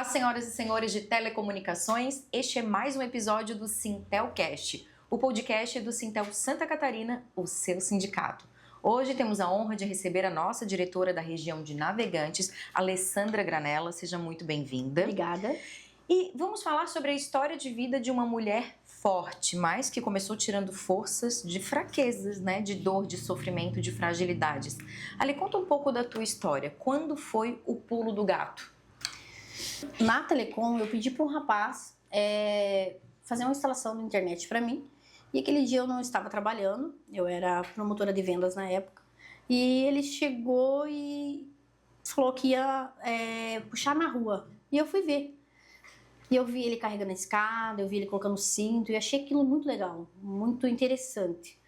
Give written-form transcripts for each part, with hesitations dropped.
Olá, senhoras e senhores de telecomunicações. Este é mais um episódio do Sintelcast, o podcast do Sintel Santa Catarina, o seu sindicato. Hoje temos a honra de receber a nossa diretora da região de Navegantes, Alessandra Granella. Seja muito bem-vinda. Obrigada. E vamos falar sobre a história de vida de uma mulher forte, mas que começou tirando forças de fraquezas, né? De dor, de sofrimento, de fragilidades. Ali, conta um pouco da tua história. Quando foi o pulo do gato? Na Telecom, eu pedi para um rapaz fazer uma instalação na internet para mim. E aquele dia eu não estava trabalhando, eu era promotora de vendas na época. E ele chegou e falou que ia puxar na rua. E eu fui ver. E eu vi ele carregando a escada, eu vi ele colocando o cinto, e achei aquilo muito legal, muito interessante.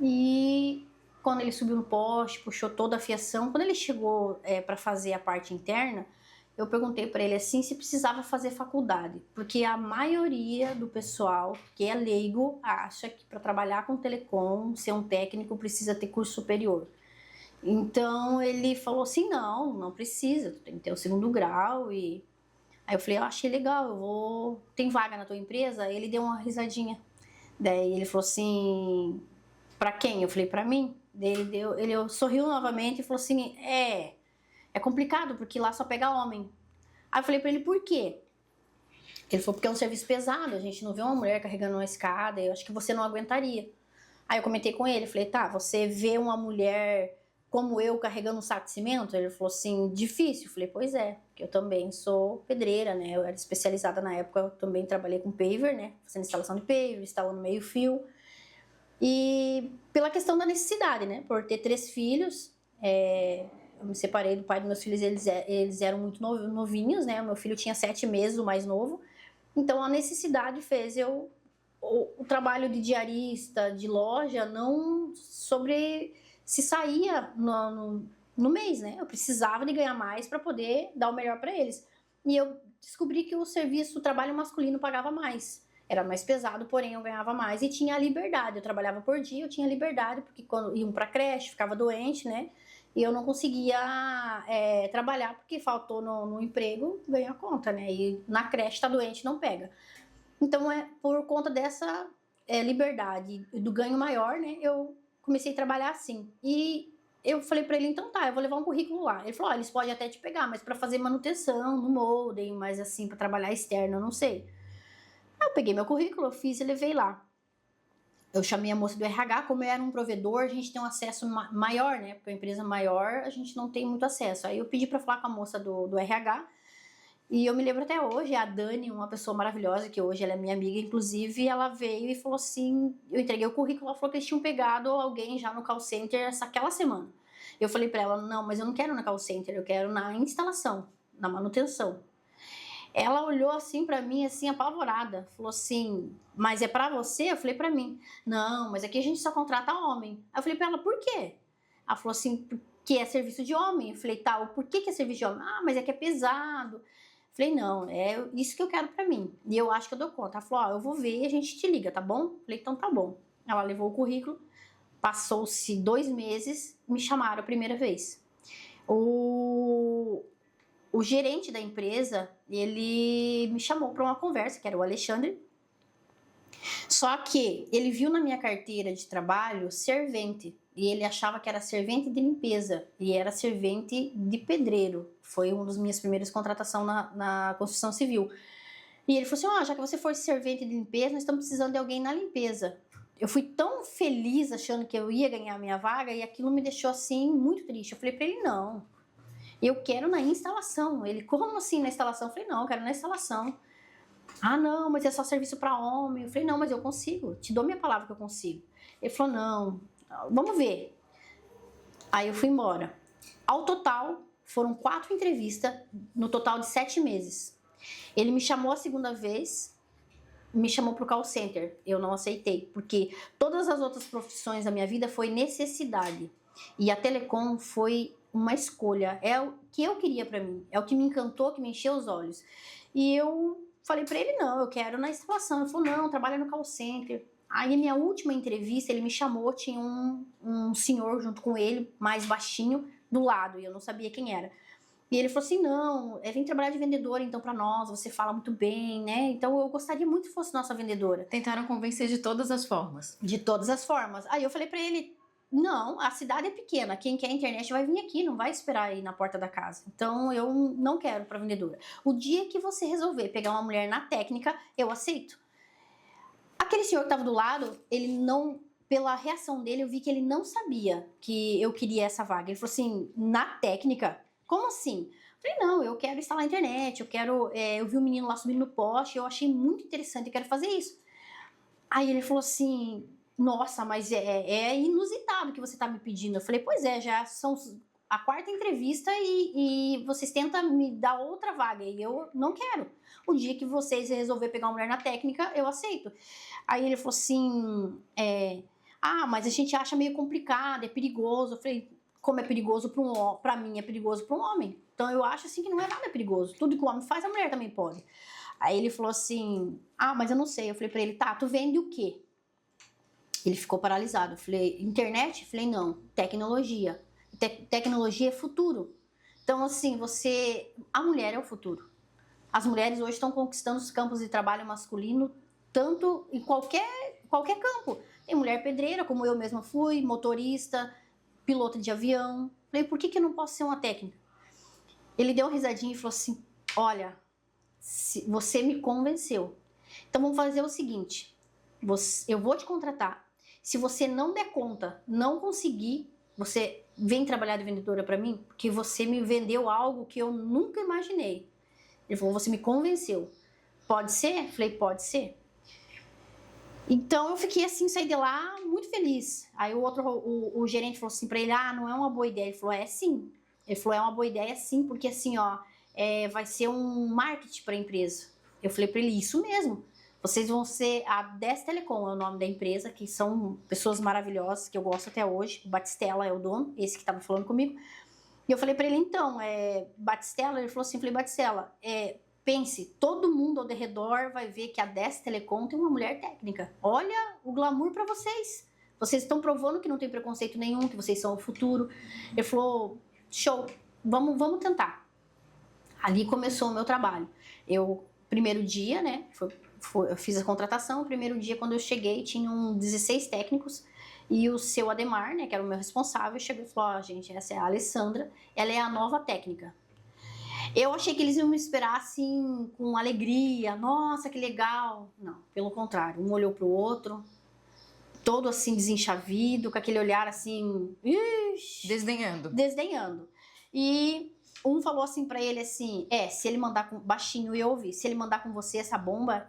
E quando ele subiu no poste, puxou toda a fiação, quando ele chegou para fazer a parte interna, eu perguntei para ele assim se precisava fazer faculdade, porque a maioria do pessoal que é leigo acha que para trabalhar com telecom, ser um técnico precisa ter curso superior. Então ele falou assim, não precisa, tu tem que ter o 2º grau. E aí eu falei, eu achei legal, tem vaga na tua empresa? Ele deu uma risadinha. Daí ele falou assim, pra quem? Eu falei, pra mim. Daí ele sorriu novamente e falou assim, é complicado porque lá só pega homem. Aí eu falei pra ele, por quê? Ele falou, porque é um serviço pesado, a gente não vê uma mulher carregando uma escada, eu acho que você não aguentaria. Aí eu comentei com ele, falei, tá, você vê uma mulher como eu carregando um saco de cimento? Ele falou assim, difícil. Eu falei, pois é, porque eu também sou pedreira, né? Eu era especializada na época, eu também trabalhei com paver, né? Fazendo instalação de paver, instalando meio fio. E pela questão da necessidade, né? Por ter 3 filhos, eu me separei do pai dos meus filhos, eles eram muito novinhos, né? O meu filho tinha 7 meses, o mais novo. Então a necessidade fez o trabalho de diarista, de loja, não se saía no mês, né? Eu precisava de ganhar mais para poder dar o melhor para eles. E eu descobri que o trabalho masculino pagava mais. Era mais pesado, porém eu ganhava mais e tinha a liberdade. Eu trabalhava por dia, eu tinha liberdade, porque quando iam para creche, ficava doente, né? E eu não conseguia trabalhar porque faltou no emprego, ganhar conta, né? E na creche tá doente, não pega. Então, por conta dessa liberdade, do ganho maior, né? Eu comecei a trabalhar assim. E eu falei pra ele, então tá, eu vou levar um currículo lá. Ele falou, eles podem até te pegar, mas pra fazer manutenção no molden, mas assim, pra trabalhar externo, eu não sei. Aí eu peguei meu currículo, eu fiz e levei lá. Eu chamei a moça do RH, como eu era um provedor, a gente tem um acesso maior, né? Porque a empresa maior, a gente não tem muito acesso. Aí eu pedi pra falar com a moça do RH, e eu me lembro até hoje, a Dani, uma pessoa maravilhosa, que hoje ela é minha amiga, inclusive, ela veio e falou assim, eu entreguei o currículo, ela falou que eles tinham pegado alguém já no call center aquela semana. Eu falei pra ela, não, mas eu não quero na call center, eu quero na instalação, na manutenção. Ela olhou assim pra mim, assim, apavorada, falou assim, mas é pra você? Eu falei pra mim, não, mas aqui a gente só contrata homem. Aí eu falei pra ela, por quê? Ela falou assim, porque é serviço de homem. Eu falei, tá, por que é serviço de homem? Ah, mas é que é pesado. Falei, não, é isso que eu quero pra mim. E eu acho que eu dou conta. Ela falou, eu vou ver e a gente te liga, tá bom? Falei, então tá bom. Ela levou o currículo, passou-se 2 meses, me chamaram a primeira vez. O gerente da empresa, ele me chamou pra uma conversa, que era o Alexandre. Só que ele viu na minha carteira de trabalho servente. E ele achava que era servente de limpeza. E era servente de pedreiro. Foi uma das minhas primeiras contratações na construção civil. E ele falou assim, já que você for servente de limpeza, nós estamos precisando de alguém na limpeza. Eu fui tão feliz achando que eu ia ganhar a minha vaga. E aquilo me deixou assim, muito triste. Eu falei pra ele, não. Eu quero na instalação. Ele, como assim na instalação? Eu falei, não, eu quero na instalação. Ah, não, mas é só serviço para homem. Eu falei, não, mas eu consigo. Te dou minha palavra que eu consigo. Ele falou, não, vamos ver. Aí eu fui embora. Ao total, foram 4 entrevistas, no total de 7 meses. Ele me chamou a segunda vez, me chamou pro call center. Eu não aceitei, porque todas as outras profissões da minha vida foi necessidade. E a telecom foi uma escolha. É o que eu queria para mim. É o que me encantou, que me encheu os olhos. E eu falei pra ele, não, eu quero na instalação. Ele falou, não, trabalha no call center. Aí, minha última entrevista, ele me chamou, tinha um senhor junto com ele, mais baixinho, do lado, e eu não sabia quem era. E ele falou assim, não, vem trabalhar de vendedora então pra nós, você fala muito bem, né? Então eu gostaria muito que fosse nossa vendedora. Tentaram convencer de todas as formas. De todas as formas. Aí eu falei pra ele, não, a cidade é pequena, quem quer internet vai vir aqui, não vai esperar aí na porta da casa. Então eu não quero pra vendedora. O dia que você resolver pegar uma mulher na técnica, eu aceito. Aquele senhor que tava do lado, ele não... Pela reação dele, eu vi que ele não sabia que eu queria essa vaga. Ele falou assim, na técnica... Como assim? Eu falei, não, eu quero instalar a internet, eu vi um menino lá subindo no poste, eu achei muito interessante, eu quero fazer isso. Aí ele falou assim, nossa, mas é inusitado o que você tá me pedindo. Eu falei, pois é, já são a 4ª entrevista e vocês tentam me dar outra vaga e eu não quero. O dia que vocês resolver pegar uma mulher na técnica, eu aceito. Aí ele falou assim, mas a gente acha meio complicado, é perigoso. Eu falei, como é perigoso para mim, é perigoso para um homem. Então eu acho assim que não é nada perigoso. Tudo que o homem faz, a mulher também pode. Aí ele falou assim, mas eu não sei. Eu falei pra ele, tá, tu vende o quê? Ele ficou paralisado. Eu falei, internet? Eu falei, não, tecnologia. Tecnologia é futuro. Então assim, a mulher é o futuro. As mulheres hoje estão conquistando os campos de trabalho masculino, tanto em qualquer campo. Tem mulher pedreira, como eu mesma fui, motorista, piloto de avião. Falei, por que eu não posso ser uma técnica? Ele deu uma risadinha e falou assim, olha, você me convenceu. Então vamos fazer o seguinte, eu vou te contratar. Se você não der conta, não conseguir, você vem trabalhar de vendedora para mim, porque você me vendeu algo que eu nunca imaginei. Ele falou, você me convenceu. Pode ser? Falei, pode ser. Então eu fiquei assim, saí de lá muito feliz. Aí o gerente falou assim pra ele, não é uma boa ideia. Ele falou, é sim. Ele falou, é uma boa ideia sim, porque assim, vai ser um marketing para a empresa. Eu falei pra ele, isso mesmo. Vocês vão ser a 10 Telecom, é o nome da empresa, que são pessoas maravilhosas, que eu gosto até hoje. O Batistella é o dono, esse que tava falando comigo. E eu falei pra ele, então, Batistella? Ele falou assim, falei, Batistella, pense, todo mundo ao redor vai ver que a 10 Telecom tem uma mulher técnica. Olha o glamour para vocês. Vocês estão provando que não tem preconceito nenhum, que vocês são o futuro. Ele falou, show, vamos tentar. Ali começou o meu trabalho. Primeiro dia, né, eu fiz a contratação. O primeiro dia, quando eu cheguei, tinham 16 técnicos. E o seu Ademar, né, que era o meu responsável, chegou e falou, gente, essa é a Alessandra, ela é a nova técnica. Eu achei que eles iam me esperar assim, com alegria, nossa, que legal. Não, pelo contrário, um olhou pro outro, todo assim desenchavido, com aquele olhar assim, desdenhando. E um falou assim pra ele assim, se ele mandar baixinho eu ouvi, se ele mandar com você essa bomba,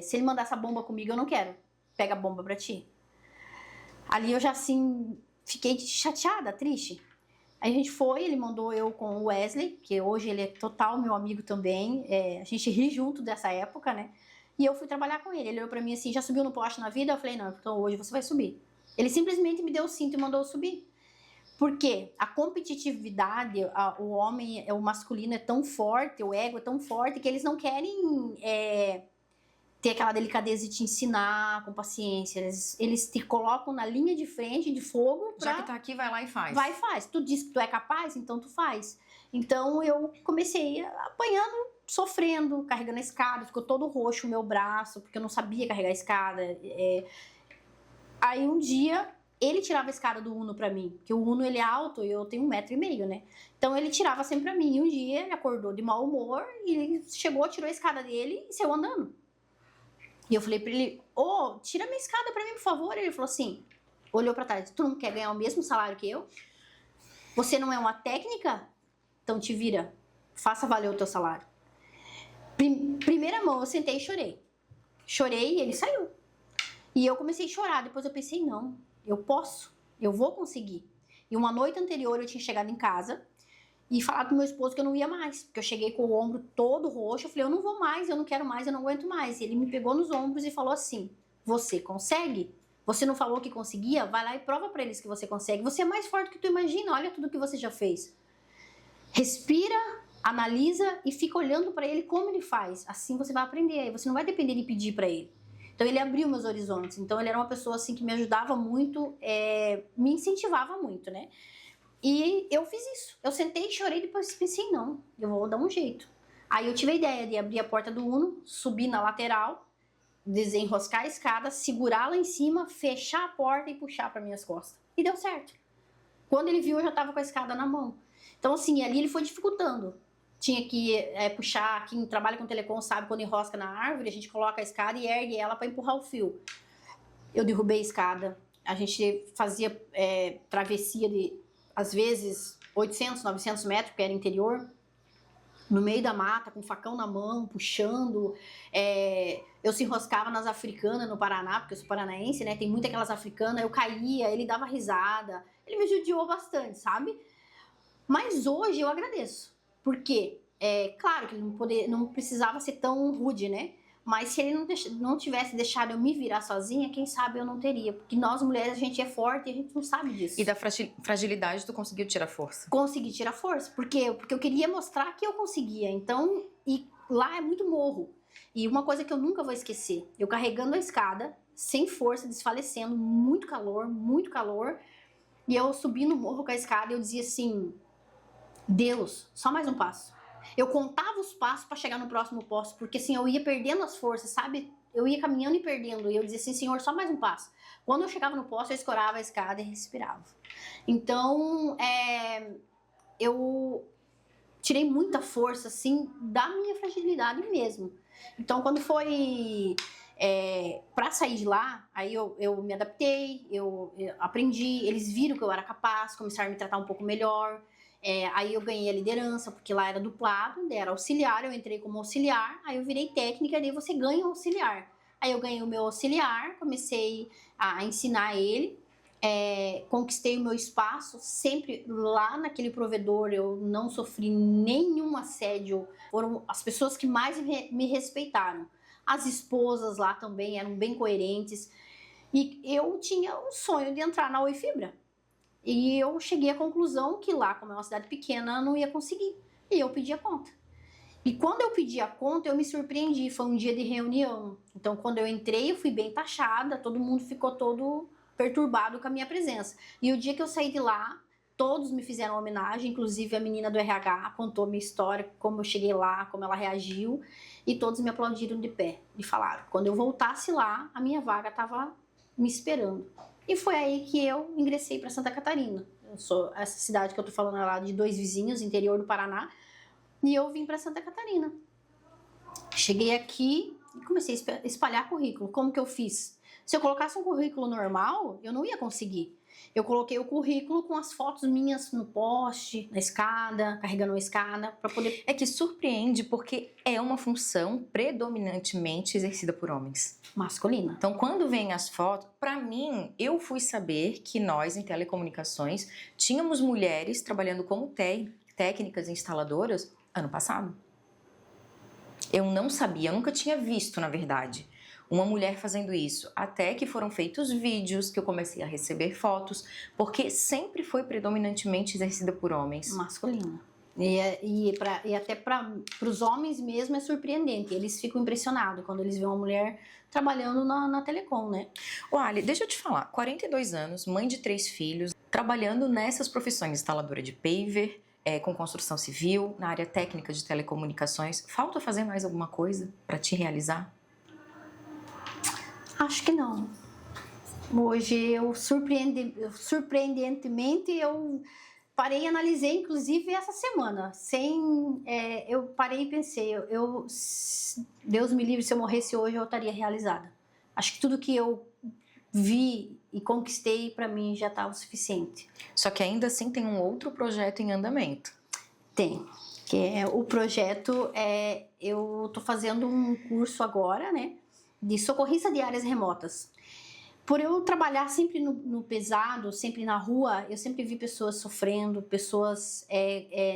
se ele mandar essa bomba comigo eu não quero, pega a bomba pra ti. Ali eu já assim, fiquei chateada, triste. Aí a gente foi, ele mandou eu com o Wesley, que hoje ele é total meu amigo também, a gente ri junto dessa época, né? E eu fui trabalhar com ele, ele olhou pra mim assim, já subiu no poste na vida? Eu falei, não, então hoje você vai subir. Ele simplesmente me deu o cinto e mandou eu subir. Porque a competitividade, o homem, o masculino é tão forte, o ego é tão forte, que eles não querem ter aquela delicadeza de te ensinar com paciência. Eles te colocam na linha de frente, de fogo. Já que tá aqui, vai lá e faz. Vai e faz. Tu diz que tu é capaz, então tu faz. Então eu comecei apanhando, sofrendo, carregando a escada. Ficou todo roxo o meu braço, porque eu não sabia carregar a escada. Aí um dia, ele tirava a escada do Uno pra mim. Porque o Uno, ele é alto e eu tenho 1,5 m, né? Então ele tirava sempre pra mim. E um dia, ele acordou de mau humor, e ele chegou, tirou a escada dele e saiu andando. E eu falei pra ele, tira minha escada pra mim, por favor. Ele falou assim, olhou pra trás, tu não quer ganhar o mesmo salário que eu? Você não é uma técnica? Então te vira, faça valer o teu salário. Primeira mão, eu sentei e chorei. Chorei e ele saiu. E eu comecei a chorar, depois eu pensei, não, eu posso, eu vou conseguir. E uma noite anterior eu tinha chegado em casa e falado pro meu esposo que eu não ia mais, porque eu cheguei com o ombro todo roxo, eu falei, eu não vou mais, eu não quero mais, eu não aguento mais. E ele me pegou nos ombros e falou assim, você consegue? Você não falou que conseguia? Vai lá e prova pra eles que você consegue. Você é mais forte do que tu imagina, olha tudo que você já fez. Respira, analisa e fica olhando pra ele como ele faz. Assim você vai aprender, aí você não vai depender de pedir pra ele. Então ele abriu meus horizontes, então ele era uma pessoa assim que me ajudava muito, me incentivava muito, né? E eu fiz isso. Eu sentei, chorei, depois pensei, não, eu vou dar um jeito. Aí eu tive a ideia de abrir a porta do Uno, subir na lateral, desenroscar a escada, segurar lá em cima, fechar a porta e puxar para minhas costas. E deu certo. Quando ele viu, eu já tava com a escada na mão. Então, assim, ali ele foi dificultando. Tinha que puxar, quem trabalha com telecom sabe, quando enrosca na árvore, a gente coloca a escada e ergue ela para empurrar o fio. Eu derrubei a escada. A gente fazia travessia de, às vezes, 800, 900 metros, porque era interior, no meio da mata, com o facão na mão, puxando. Eu se enroscava nas africanas no Paraná, porque eu sou paranaense, né? Tem muitas aquelas africanas. Eu caía, ele dava risada. Ele me judiou bastante, sabe? Mas hoje eu agradeço. Porque, claro que ele não precisava ser tão rude, né? Mas se ele não tivesse deixado eu me virar sozinha, quem sabe eu não teria. Porque nós mulheres, a gente é forte e a gente não sabe disso. E da fragilidade tu conseguiu tirar força? Consegui tirar força. Por quê? Porque eu queria mostrar que eu conseguia. Então, e lá é muito morro. E uma coisa que eu nunca vou esquecer. Eu carregando a escada, sem força, desfalecendo, muito calor. E eu subi no morro com a escada e eu dizia assim, Deus, só mais um passo. Eu contava os passos para chegar no próximo posto, porque assim, eu ia perdendo as forças, sabe? Eu ia caminhando e perdendo, e eu dizia assim, Senhor, só mais um passo. Quando eu chegava no posto, eu escorava a escada e respirava. Então, eu tirei muita força, assim, da minha fragilidade mesmo. Então, quando foi para sair de lá, aí eu me adaptei, eu aprendi, eles viram que eu era capaz, começaram a me tratar um pouco melhor. Aí eu ganhei a liderança, porque lá era duplado, era auxiliar, eu entrei como auxiliar, aí eu virei técnica, daí você ganha um auxiliar. Aí eu ganhei o meu auxiliar, comecei a ensinar ele, conquistei o meu espaço, sempre lá naquele provedor eu não sofri nenhum assédio, foram as pessoas que mais me respeitaram. As esposas lá também eram bem coerentes, e eu tinha o sonho de entrar na Oi Fibra. E eu cheguei à conclusão que lá, como é uma cidade pequena, eu não ia conseguir. E eu pedi a conta. E quando eu pedi a conta, eu me surpreendi. Foi um dia de reunião. Então, quando eu entrei, eu fui bem taxada. Todo mundo ficou todo perturbado com a minha presença. E o dia que eu saí de lá, todos me fizeram homenagem. Inclusive, a menina do RH contou minha história, como eu cheguei lá, como ela reagiu. E todos me aplaudiram de pé. E falaram, quando eu voltasse lá, a minha vaga estava me esperando. E foi aí que eu ingressei para Santa Catarina. Essa cidade que eu tô falando é lá de dois vizinhos, interior do Paraná. E eu vim para Santa Catarina. Cheguei aqui e comecei a espalhar currículo. Como que eu fiz? Se eu colocasse um currículo normal, eu não ia conseguir. Eu coloquei o currículo com as fotos minhas no poste, na escada, carregando uma escada, para poder... É que surpreende porque é uma função predominantemente exercida por homens. Masculina. Então, quando vem as fotos, para mim, eu fui saber que nós, em telecomunicações, tínhamos mulheres trabalhando como técnicas instaladoras ano passado. Eu não sabia, eu nunca tinha visto, na verdade, uma mulher fazendo isso. Até que foram feitos vídeos, que eu comecei a receber fotos, porque sempre foi predominantemente exercida por homens. Masculina. E até para os homens mesmo é surpreendente. Eles ficam impressionados quando eles veem uma mulher trabalhando na telecom, né? Ô Ali, deixa eu te falar, 42 anos, mãe de 3 filhos, trabalhando nessas profissões, instaladora de paver, com construção civil, na área técnica de telecomunicações, falta fazer mais alguma coisa para te realizar? Acho que não. Hoje surpreendentemente, eu parei e analisei, inclusive, essa semana. Eu parei e pensei, Deus me livre, se eu morresse hoje, eu estaria realizada. Acho que tudo que eu vi e conquistei, para mim, já está o suficiente. Só que ainda assim tem um outro projeto em andamento. Tem. Que é o projeto, eu estou fazendo um curso agora, né? De socorrista de áreas remotas. Por eu trabalhar sempre no pesado, sempre na rua, eu sempre vi pessoas sofrendo, pessoas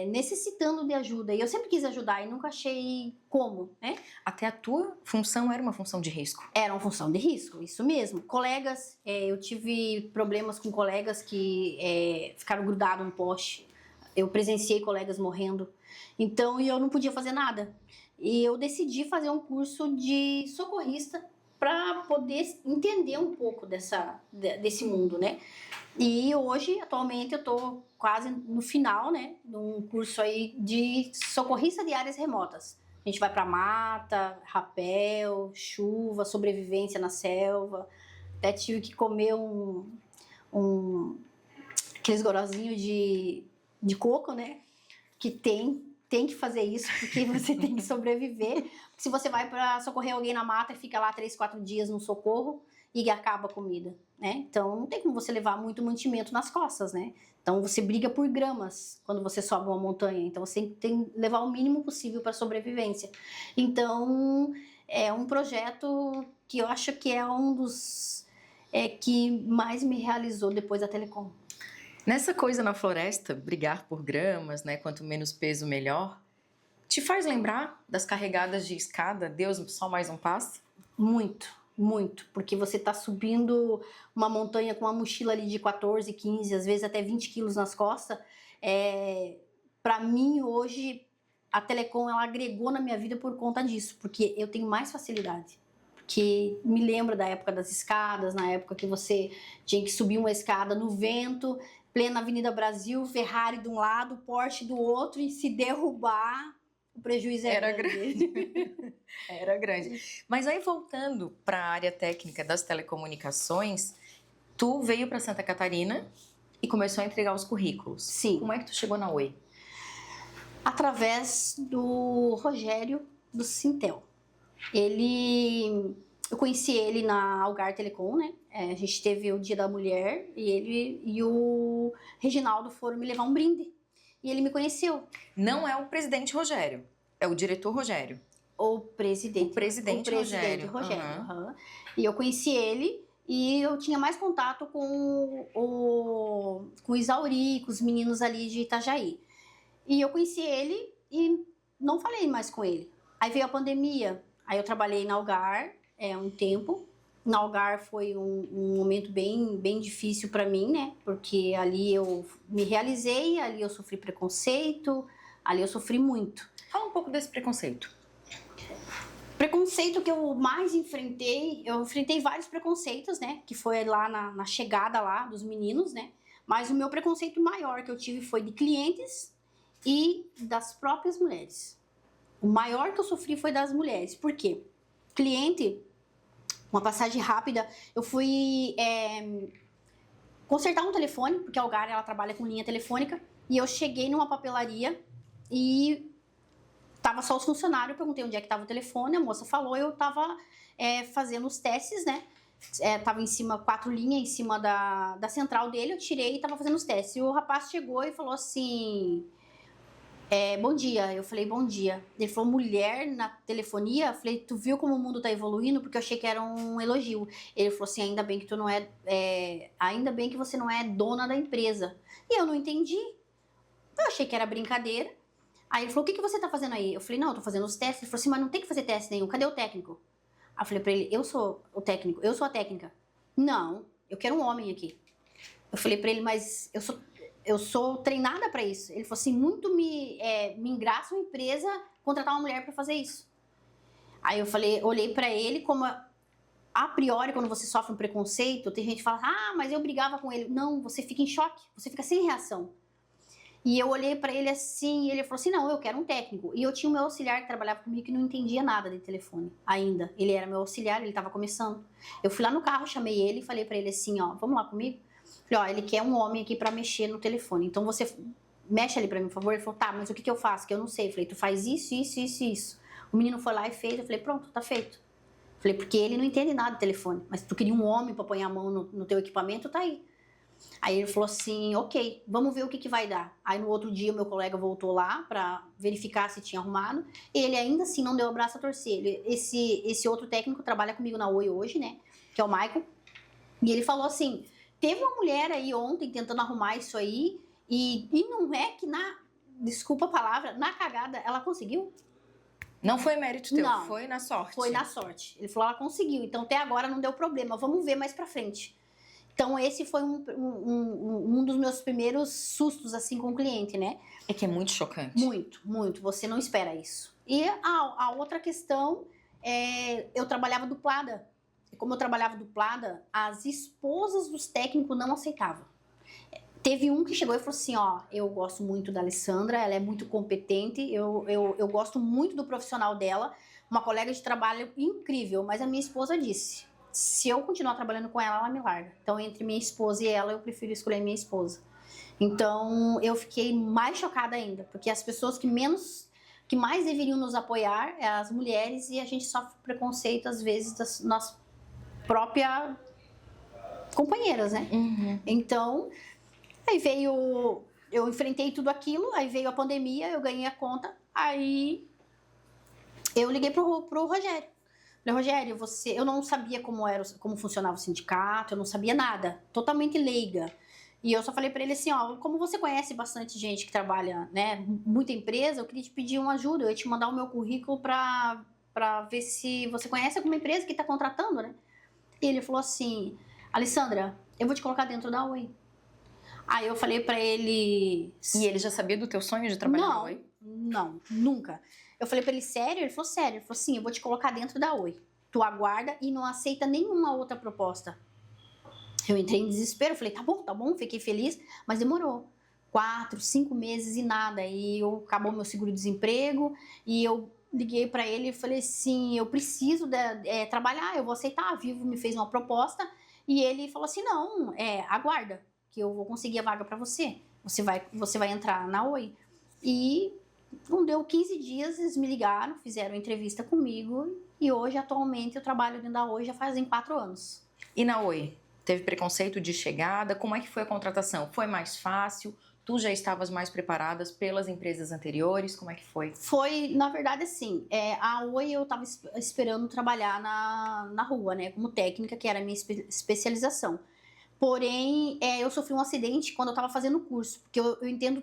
necessitando de ajuda. E eu sempre quis ajudar e nunca achei como, né? Até a tua função era uma função de risco? Era uma função de risco, isso mesmo. Colegas, eu tive problemas com colegas que ficaram grudados no poste. Eu presenciei colegas morrendo. Então, eu não podia fazer nada. E eu decidi fazer um curso de socorrista para poder entender um pouco desse mundo, né? E hoje, atualmente, eu tô quase no final, né, de um curso aí de socorrista de áreas remotas. A gente vai para mata, rapel, chuva, sobrevivência na selva. Até tive que comer aqueles gorozinhos de coco, né? Que tem que fazer isso, porque você tem que sobreviver. Se você vai para socorrer alguém na mata e fica lá 3, 4 dias no socorro e acaba a comida, né? Então, não tem como você levar muito mantimento nas costas, né? Então, você briga por gramas quando você sobe uma montanha. Então, você tem que levar o mínimo possível para a sobrevivência. Então, é um projeto que eu acho que é um dos que mais me realizou depois da Telecom. Nessa coisa na floresta, brigar por gramas, né? Quanto menos peso, melhor. Te faz lembrar das carregadas de escada, Deus, só mais um passo? Muito, muito. Porque você está subindo uma montanha com uma mochila ali de 14, 15, às vezes até 20 quilos nas costas. Para mim, hoje, a Telecom ela agregou na minha vida por conta disso. Porque eu tenho mais facilidade. Que me lembro da época das escadas, na época que você tinha que subir uma escada no vento, plena Avenida Brasil, Ferrari de um lado, Porsche do outro, e se derrubar, o prejuízo era grande. Era grande. Mas aí, voltando para a área técnica das telecomunicações, tu veio para Santa Catarina e começou a entregar os currículos. Sim. Como é que tu chegou na Oi? Através do Rogério, do Sintel. Eu conheci ele na Algar Telecom, né? A gente teve o Dia da Mulher e ele e o Reginaldo foram me levar um brinde. E ele me conheceu. Não é o presidente Rogério, é o diretor Rogério. O presidente Rogério. Uhum. E eu conheci ele e eu tinha mais contato com o Isauri, com os meninos ali de Itajaí. E eu conheci ele e não falei mais com ele. Aí veio a pandemia. Aí eu trabalhei na Algar um tempo. Na Algar foi um momento bem difícil para mim, né? Porque ali eu me realizei, ali eu sofri preconceito, ali eu sofri muito. Fala um pouco desse preconceito. Preconceito que eu mais enfrentei, eu enfrentei vários preconceitos, né? Que foi lá na chegada lá dos meninos, né? Mas o meu preconceito maior que eu tive foi de clientes e das próprias mulheres. O maior que eu sofri foi das mulheres. Por quê? Cliente, uma passagem rápida, eu fui consertar um telefone, porque a Algar ela trabalha com linha telefônica, e eu cheguei numa papelaria e tava só os funcionários, eu perguntei onde é que tava o telefone, a moça falou, eu tava fazendo os testes, né? Tava em cima, 4 linhas em cima da central dele, eu tirei e tava fazendo os testes. E o rapaz chegou e falou assim... bom dia. Eu falei, bom dia. Ele falou, mulher na telefonia? Eu falei, tu viu como o mundo tá evoluindo? Porque eu achei que era um elogio. Ele falou assim, ainda bem que tu não ainda bem que você não é dona da empresa. E eu não entendi. Eu achei que era brincadeira. Aí ele falou, o que você tá fazendo aí? Eu falei, não, eu tô fazendo os testes. Ele falou assim, mas não tem que fazer teste nenhum. Cadê o técnico? Aí eu falei pra ele, eu sou o técnico, eu sou a técnica. Não, eu quero um homem aqui. Eu falei pra ele, mas eu sou treinada para isso. Ele falou assim, muito me engraça uma empresa contratar uma mulher para fazer isso. Aí eu falei, olhei para ele como a priori quando você sofre um preconceito, tem gente que fala, mas eu brigava com ele. Não, você fica em choque, você fica sem reação. E eu olhei para ele assim, e ele falou assim, não, eu quero um técnico. E eu tinha o meu auxiliar que trabalhava comigo que não entendia nada de telefone ainda. Ele era meu auxiliar, ele estava começando. Eu fui lá no carro, chamei ele e falei para ele assim, ó, vamos lá comigo? Falei, ele quer um homem aqui pra mexer no telefone. Então você mexe ali pra mim, por favor. Ele falou, tá, mas o que eu faço? Que eu não sei. Eu falei, tu faz isso, isso, isso, isso. O menino foi lá e fez. Eu falei, pronto, tá feito. Eu falei, porque ele não entende nada de telefone. Mas tu queria um homem pra pôr a mão no teu equipamento, tá aí. Aí ele falou assim, ok, vamos ver o que vai dar. Aí no outro dia o meu colega voltou lá pra verificar se tinha arrumado. E ele ainda assim não deu o braço a torcer. Esse outro técnico trabalha comigo na Oi hoje, né? Que é o Michael. E ele falou assim... Teve uma mulher aí ontem tentando arrumar isso aí e não é que desculpa a palavra, na cagada ela conseguiu? Não foi mérito teu, não, foi na sorte. Foi na sorte. Ele falou, ela conseguiu, então até agora não deu problema, vamos ver mais pra frente. Então esse foi um dos meus primeiros sustos assim com o cliente, né? É que é muito chocante. Muito, muito, você não espera isso. E a outra questão, eu trabalhava duplada. como eu trabalhava duplada, as esposas dos técnicos não aceitavam. Teve um que chegou e falou assim, ó, eu gosto muito da Alessandra, ela é muito competente, eu gosto muito do profissional dela, uma colega de trabalho incrível, mas a minha esposa disse, se eu continuar trabalhando com ela, ela me larga. Então, entre minha esposa e ela, eu prefiro escolher minha esposa. Então, eu fiquei mais chocada ainda, porque as pessoas que mais deveriam nos apoiar é as mulheres, e a gente sofre preconceito, às vezes, das nossas próprias companheiras, né? Então, aí veio, eu enfrentei tudo aquilo, aí veio a pandemia, eu ganhei a conta, aí eu liguei pro Rogério. Falei, Rogério, eu não sabia como funcionava o sindicato, eu não sabia nada, totalmente leiga. E eu só falei para ele assim, ó, como você conhece bastante gente que trabalha, né, muita empresa, eu queria te pedir uma ajuda, eu ia te mandar o meu currículo para ver se você conhece alguma empresa que está contratando, né? E ele falou assim, Alessandra, eu vou te colocar dentro da Oi. Aí eu falei para ele... E ele já sabia do teu sonho de trabalhar na Oi? Não, nunca. Eu falei para ele, sério? Ele falou, sério. Ele falou assim, eu vou te colocar dentro da Oi. Tu aguarda e não aceita nenhuma outra proposta. Eu entrei em desespero, falei, tá bom, fiquei feliz, mas demorou 4, 5 meses e nada, e acabou meu seguro-desemprego, e eu liguei para ele e falei assim, eu preciso trabalhar, eu vou aceitar, a Vivo me fez uma proposta, e ele falou assim, não, aguarda, que eu vou conseguir a vaga para você, você vai entrar na Oi. E não deu 15 dias, eles me ligaram, fizeram entrevista comigo, e hoje, atualmente, eu trabalho dentro da Oi já fazem 4 anos. E na Oi? Teve preconceito de chegada? Como é que foi a contratação? Foi mais fácil? Tu já estavas mais preparadas pelas empresas anteriores? Como é que foi? Foi, na verdade, assim, a Oi eu estava esperando trabalhar na rua, né, como técnica, que era a minha especialização. Porém, eu sofri um acidente quando eu estava fazendo o curso, porque eu entendo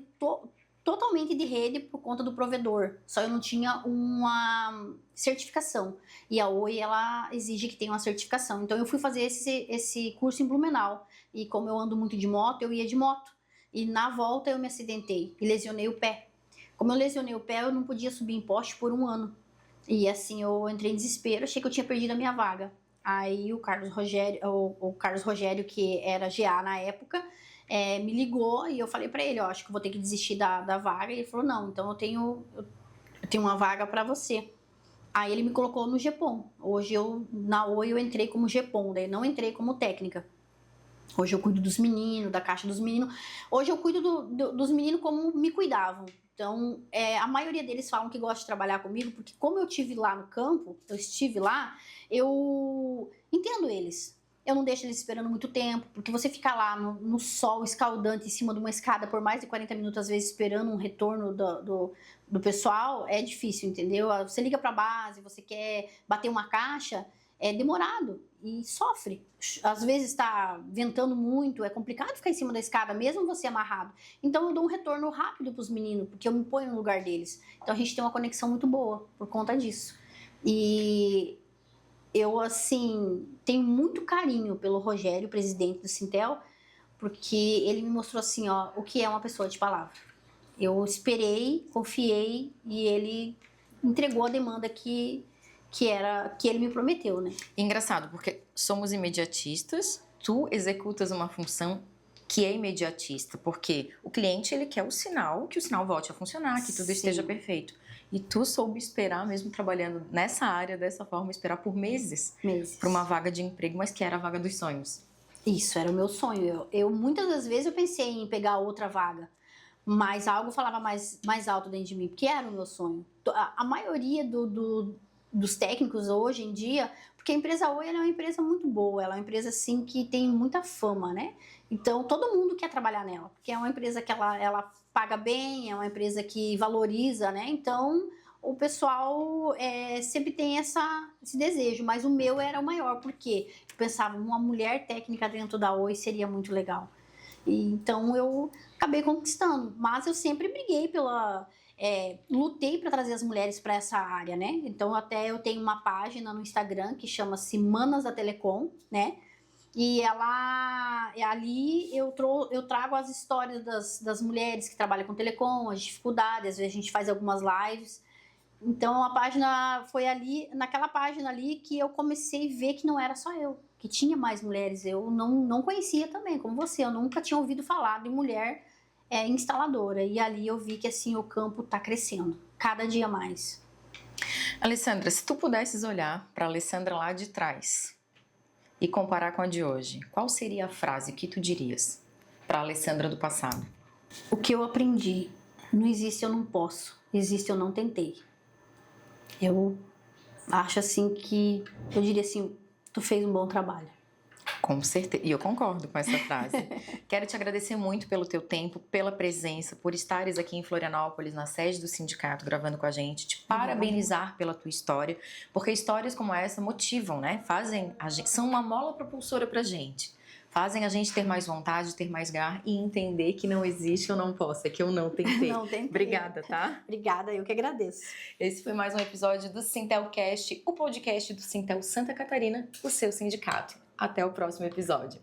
totalmente de rede por conta do provedor, só eu não tinha uma certificação, e a Oi, ela exige que tenha uma certificação, então eu fui fazer esse curso em Blumenau, e como eu ando muito de moto, eu ia de moto, e na volta eu me acidentei e lesionei o pé. Como eu lesionei o pé, eu não podia subir em poste por 1 ano, e assim eu entrei em desespero, achei que eu tinha perdido a minha vaga. Aí o Carlos Rogério, que era GA na época, me ligou e eu falei pra ele, ó, acho que eu vou ter que desistir da vaga. E ele falou, não, então eu tenho uma vaga pra você. Aí ele me colocou no GPOM. Hoje na Oi eu entrei como GPOM, daí não entrei como técnica. Hoje eu cuido dos meninos, da caixa dos meninos. Hoje eu cuido dos meninos como me cuidavam. Então, a maioria deles falam que gosta de trabalhar comigo, porque como eu estive lá no campo, eu entendo eles. Eu não deixo eles esperando muito tempo, porque você ficar lá no sol escaldante em cima de uma escada por mais de 40 minutos, às vezes esperando um retorno do pessoal, é difícil, entendeu? Você liga para a base, você quer bater uma caixa, é demorado e sofre. Às vezes está ventando muito, é complicado ficar em cima da escada, mesmo você amarrado. Então eu dou um retorno rápido para os meninos, porque eu me ponho no lugar deles. Então a gente tem uma conexão muito boa por conta disso. E eu, assim, tenho muito carinho pelo Rogério, presidente do Sintel, porque ele me mostrou, assim, ó, o que é uma pessoa de palavra. Eu esperei, confiei e ele entregou a demanda que ele me prometeu, né? Engraçado, porque somos imediatistas, tu executas uma função que é imediatista, porque o cliente, ele quer que o sinal volte a funcionar, que tudo esteja perfeito. E tu soube esperar, mesmo trabalhando nessa área, dessa forma, esperar por meses. Para uma vaga de emprego, mas que era a vaga dos sonhos. Isso, era o meu sonho. Eu muitas das vezes eu pensei em pegar outra vaga, mas algo falava mais alto dentro de mim, porque era o meu sonho. A maioria dos técnicos hoje em dia, porque a empresa Oi ela é uma empresa muito boa, ela é uma empresa assim que tem muita fama, né? Então todo mundo quer trabalhar nela, porque é uma empresa que ela paga bem, é uma empresa que valoriza, né? Então o pessoal sempre tem esse desejo, mas o meu era o maior, porque eu pensava, uma mulher técnica dentro da Oi seria muito legal. Então eu acabei conquistando, mas eu sempre briguei lutei para trazer as mulheres para essa área, né? Então até eu tenho uma página no Instagram que chama-se Manas da Telecom, né? E ali eu trago as histórias das mulheres que trabalham com telecom, as dificuldades, às vezes a gente faz algumas lives. Então a página foi ali, naquela página ali, que eu comecei a ver que não era só eu, que tinha mais mulheres. Eu não conhecia também, como você, eu nunca tinha ouvido falar de mulher instaladora. E ali eu vi que assim o campo está crescendo, cada dia mais. Alessandra, se tu pudesses olhar para a Alessandra lá de trás e comparar com a de hoje, qual seria a frase que tu dirias para a Alessandra do passado? O que eu aprendi, não existe eu não posso, existe eu não tentei. Eu acho assim que, eu diria assim, tu fez um bom trabalho. Com certeza, e eu concordo com essa frase. Quero te agradecer muito pelo teu tempo, pela presença, por estares aqui em Florianópolis, na sede do sindicato, gravando com a gente, te parabenizar pela tua história, porque histórias como essa motivam, né? Fazem a gente, são uma mola propulsora pra gente. Fazem a gente ter mais vontade, ter mais garra e entender que não existe eu não posso, é que eu não tentei. Não tentei. Obrigada, tá? Obrigada, eu que agradeço. Esse foi mais um episódio do Sintelcast, o podcast do Sintel Santa Catarina, o seu sindicato. Até o próximo episódio.